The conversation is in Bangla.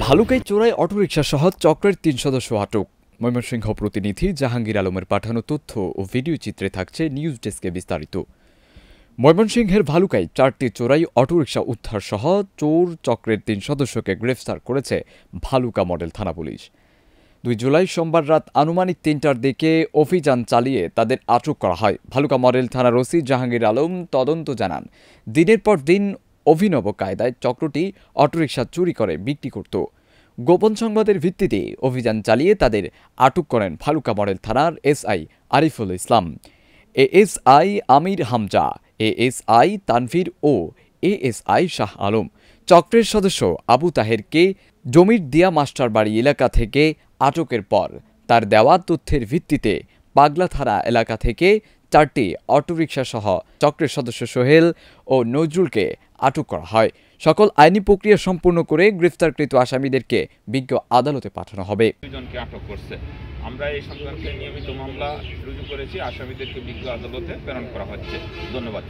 ভালুকায় চোরাই অটোরিকশা সহ চক্রের ৩ সদস্য আটক। ময়মনসিংহ প্রতিনিধি জাহাঙ্গীর আলমের পাঠানো তথ্য ও ভিডিও চিত্রে থাকছে নিউজ ডেস্কে বিস্তারিত। ময়মনসিংহের ভালুকায় ৪টি চোরাই অটোরিকশা উদ্ধার সহ চোর চক্রের ৩ সদস্যকে গ্রেফতার করেছে ভালুকা মডেল থানা পুলিশ। ২ জুলাই সোমবার রাত আনুমানিক ৩টার দিকে অভিযান চালিয়ে তাদের আটক করা হয়। ভালুকা মডেল থানার ওসি জাহাঙ্গীর আলম তদন্ত জানান, দিনের পর দিন অভিনব কায়দায় চক্রটি অটোরিকশা চুরি করে বিক্রি করত। গোপন সংবাদের ভিত্তিতে অভিযান চালিয়ে তাদের আটক করেন ভালুকা মডেল থানার এসআই আরিফুল ইসলাম, এএসআই আমির হামজা, এএসআই তানভীর ও এএসআই শাহ আলম। চক্রের সদস্য আবু তাহেরকে জমির দিয়া মাস্টার বাড়ি এলাকা থেকে আটকের পর তার দেওয়া তথ্যের ভিত্তিতে পাগলা থানা এলাকা থেকে ৪টি অটোরিকশা সহ চক্রের সদস্য সোহেল ও নজরুলকে আটক করা হয়। সকল আইনি প্রক্রিয়া সম্পূর্ণ করে গ্রেফতারকৃত আসামিদেরকে বিজ্ঞ আদালতে পাঠানো হবে। দুজনকে আটক করছে। আমরা এই সংক্রান্তে নিয়মিত মামলা রুজু করেছি, আসামিদেরকে বিজ্ঞ আদালতে প্রেরণ করা হচ্ছে। ধন্যবাদ।